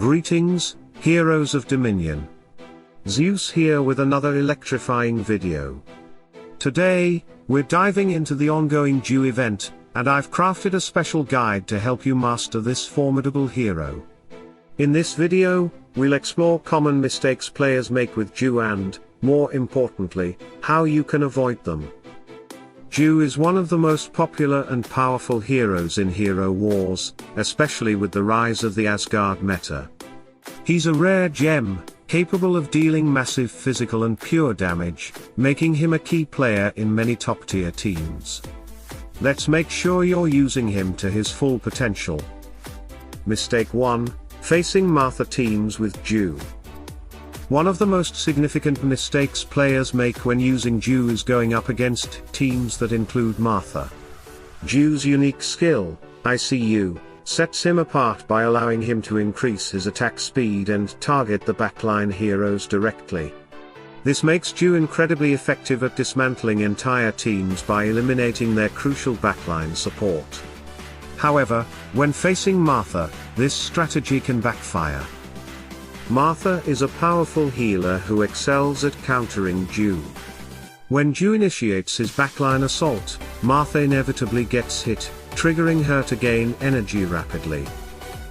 Greetings, heroes of Dominion. Zeus here with another electrifying video. Today, we're diving into the ongoing Dew event, and I've crafted a special guide to help you master this formidable hero. In this video, we'll explore common mistakes players make with Dew and, more importantly, how you can avoid them. Dew is one of the most popular and powerful heroes in Hero Wars, especially with the rise of the Asgard meta. He's a rare gem, capable of dealing massive physical and pure damage, making him a key player in many top-tier teams. Let's make sure you're using him to his full potential. Mistake 1: Facing Martha teams with Dew. One of the most significant mistakes players make when using Dew is going up against teams that include Martha. Dew's unique skill, ICU, sets him apart by allowing him to increase his attack speed and target the backline heroes directly. This makes Dew incredibly effective at dismantling entire teams by eliminating their crucial backline support. However, when facing Martha, this strategy can backfire. Martha is a powerful healer who excels at countering Dew. When Dew initiates his backline assault, Martha inevitably gets hit, triggering her to gain energy rapidly.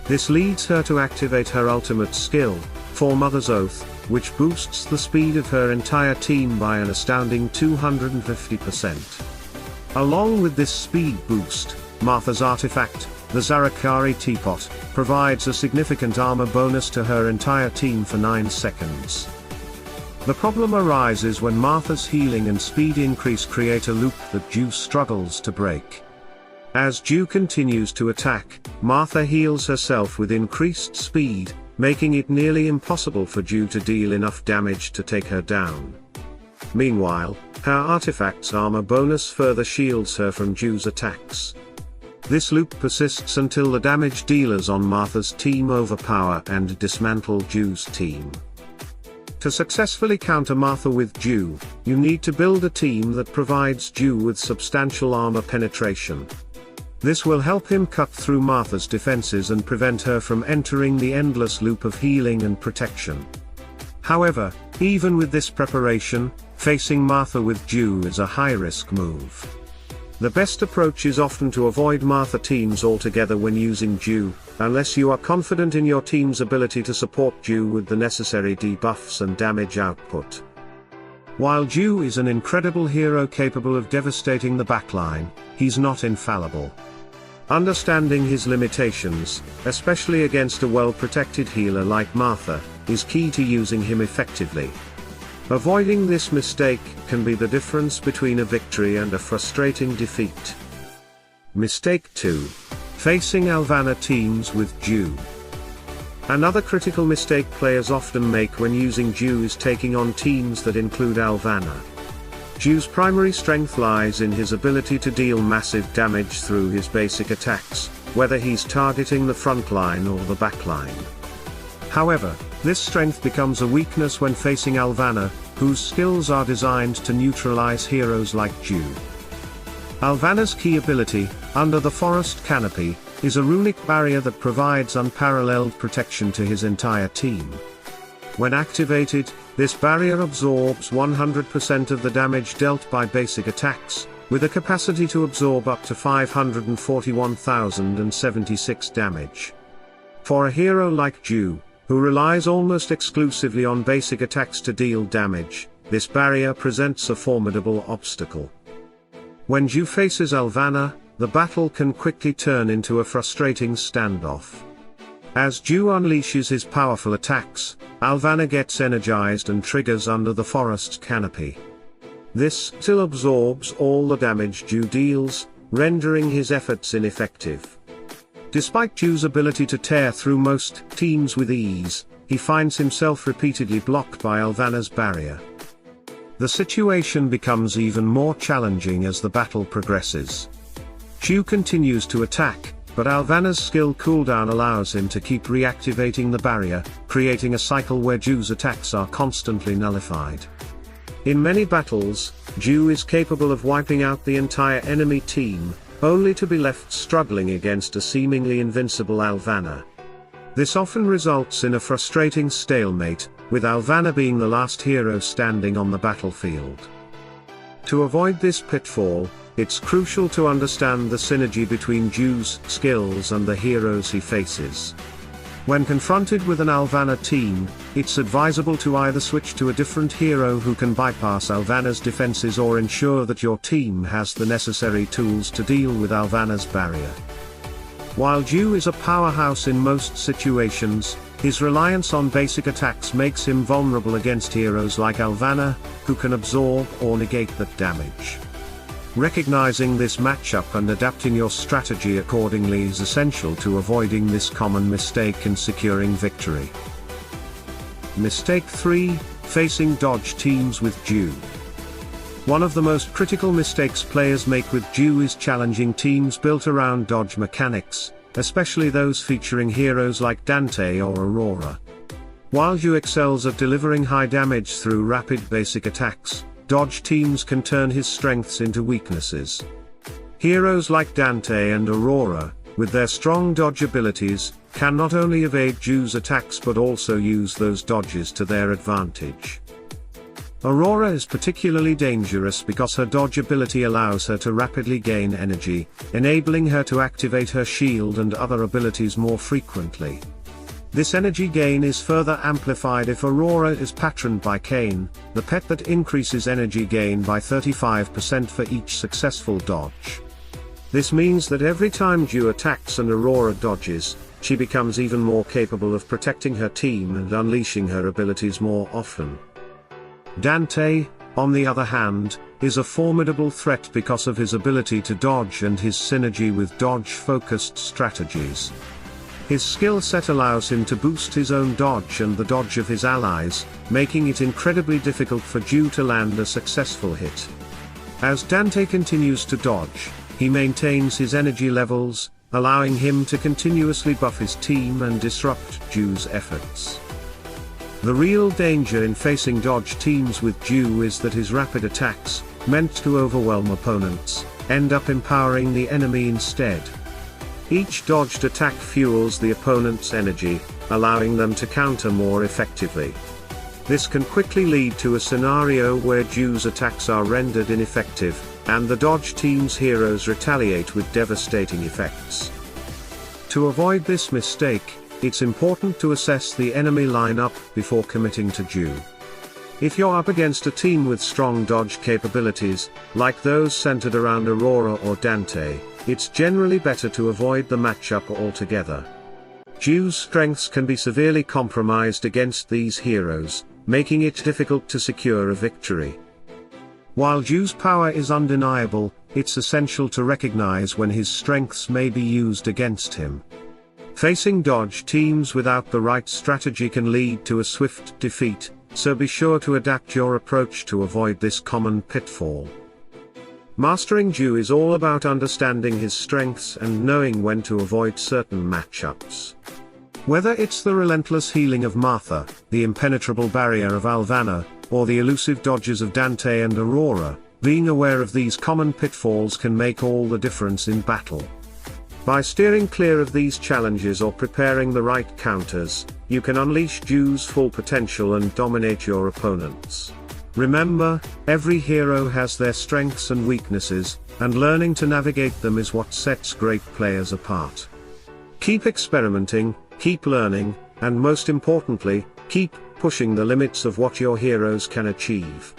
This leads her to activate her ultimate skill, Mother's Oath, which boosts the speed of her entire team by an astounding 250%. Along with this speed boost, Martha's artifact, the Zarakari Teapot, provides a significant armor bonus to her entire team for 9 seconds. The problem arises when Martha's healing and speed increase create a loop that Dew struggles to break. As Dew continues to attack, Martha heals herself with increased speed, making it nearly impossible for Dew to deal enough damage to take her down. Meanwhile, her artifact's armor bonus further shields her from Dew's attacks. This loop persists until the damage dealers on Martha's team overpower and dismantle Dew's team. To successfully counter Martha with Dew, you need to build a team that provides Dew with substantial armor penetration. This will help him cut through Martha's defenses and prevent her from entering the endless loop of healing and protection. However, even with this preparation, facing Martha with Dew is a high-risk move. The best approach is often to avoid Martha teams altogether when using Dew, unless you are confident in your team's ability to support Dew with the necessary debuffs and damage output. While Dew is an incredible hero capable of devastating the backline, he's not infallible. Understanding his limitations, especially against a well-protected healer like Martha, is key to using him effectively. Avoiding this mistake can be the difference between a victory and a frustrating defeat. Mistake 2: Facing Alvanor teams with Dew. Another critical mistake players often make when using Dew is taking on teams that include Alvanor. Dew's primary strength lies in his ability to deal massive damage through his basic attacks, whether he's targeting the front line or the back line. However, this strength becomes a weakness when facing Alvanor, whose skills are designed to neutralize heroes like Dew. Alvanor's key ability, Under the Forest Canopy, is a runic barrier that provides unparalleled protection to his entire team. When activated, this barrier absorbs 100% of the damage dealt by basic attacks, with a capacity to absorb up to 541,076 damage. For a hero like Dew, who relies almost exclusively on basic attacks to deal damage, this barrier presents a formidable obstacle. When Dew faces Alvanor, the battle can quickly turn into a frustrating standoff. As Dew unleashes his powerful attacks, Alvanor gets energized and triggers Under the Forest Canopy. This still absorbs all the damage Dew deals, rendering his efforts ineffective. Despite Dew's ability to tear through most teams with ease, he finds himself repeatedly blocked by Alvanor's barrier. The situation becomes even more challenging as the battle progresses. Dew continues to attack, but Alvanor's skill cooldown allows him to keep reactivating the barrier, creating a cycle where Dew's attacks are constantly nullified. In many battles, Dew is capable of wiping out the entire enemy team, only to be left struggling against a seemingly invincible Alvanor. This often results in a frustrating stalemate, with Alvanor being the last hero standing on the battlefield. To avoid this pitfall, it's crucial to understand the synergy between Zeus' skills and the heroes he faces. When confronted with an Alvanor team, it's advisable to either switch to a different hero who can bypass Alvanor's defenses or ensure that your team has the necessary tools to deal with Alvanor's barrier. While Zeus is a powerhouse in most situations, his reliance on basic attacks makes him vulnerable against heroes like Alvanor, who can absorb or negate that damage. Recognizing this matchup and adapting your strategy accordingly is essential to avoiding this common mistake and securing victory. Mistake 3, facing dodge teams with Zeus. One of the most critical mistakes players make with Zeus is challenging teams built around dodge mechanics, especially those featuring heroes like Dante or Aurora. While Zeus excels at delivering high damage through rapid basic attacks, dodge teams can turn his strengths into weaknesses. Heroes like Dante and Aurora, with their strong dodge abilities, can not only evade Zeus' attacks but also use those dodges to their advantage. Aurora is particularly dangerous because her dodge ability allows her to rapidly gain energy, enabling her to activate her shield and other abilities more frequently. This energy gain is further amplified if Aurora is patroned by Cain, the pet that increases energy gain by 35% for each successful dodge. This means that every time Zeus attacks and Aurora dodges, she becomes even more capable of protecting her team and unleashing her abilities more often. Dante, on the other hand, is a formidable threat because of his ability to dodge and his synergy with dodge-focused strategies. His skill set allows him to boost his own dodge and the dodge of his allies, making it incredibly difficult for Zeus to land a successful hit. As Dante continues to dodge, he maintains his energy levels, allowing him to continuously buff his team and disrupt Zeus' efforts. The real danger in facing dodge teams with Zeus is that his rapid attacks, meant to overwhelm opponents, end up empowering the enemy instead. Each dodged attack fuels the opponent's energy, allowing them to counter more effectively. This can quickly lead to a scenario where Zeus' attacks are rendered ineffective, and the dodge team's heroes retaliate with devastating effects. To avoid this mistake, it's important to assess the enemy lineup before committing to Zeus. If you're up against a team with strong dodge capabilities, like those centered around Aurora or Dante, it's generally better to avoid the matchup altogether. Zeus' strengths can be severely compromised against these heroes, making it difficult to secure a victory. While Zeus' power is undeniable, it's essential to recognize when his strengths may be used against him. Facing dodge teams without the right strategy can lead to a swift defeat, so be sure to adapt your approach to avoid this common pitfall. Mastering Zeus is all about understanding his strengths and knowing when to avoid certain matchups. Whether it's the relentless healing of Martha, the impenetrable barrier of Alvanor, or the elusive dodges of Dante and Aurora, being aware of these common pitfalls can make all the difference in battle. By steering clear of these challenges or preparing the right counters, you can unleash Zeus' full potential and dominate your opponents. Remember, every hero has their strengths and weaknesses, and learning to navigate them is what sets great players apart. Keep experimenting, keep learning, and most importantly, keep pushing the limits of what your heroes can achieve.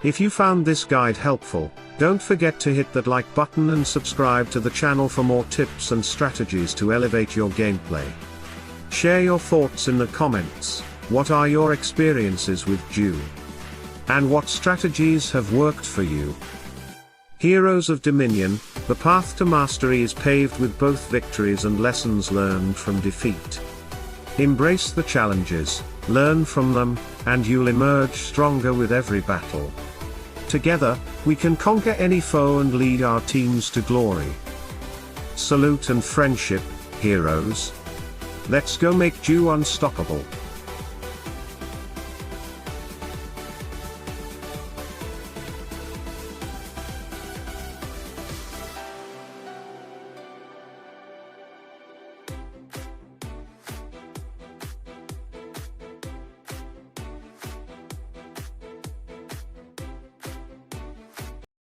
If you found this guide helpful, don't forget to hit that like button and subscribe to the channel for more tips and strategies to elevate your gameplay. Share your thoughts in the comments. What are your experiences with Zeus? And what strategies have worked for you? Heroes of Dominion, the path to mastery is paved with both victories and lessons learned from defeat. Embrace the challenges, learn from them, and you'll emerge stronger with every battle. Together, we can conquer any foe and lead our teams to glory. Salute and friendship, heroes. Let's go make Zeus unstoppable.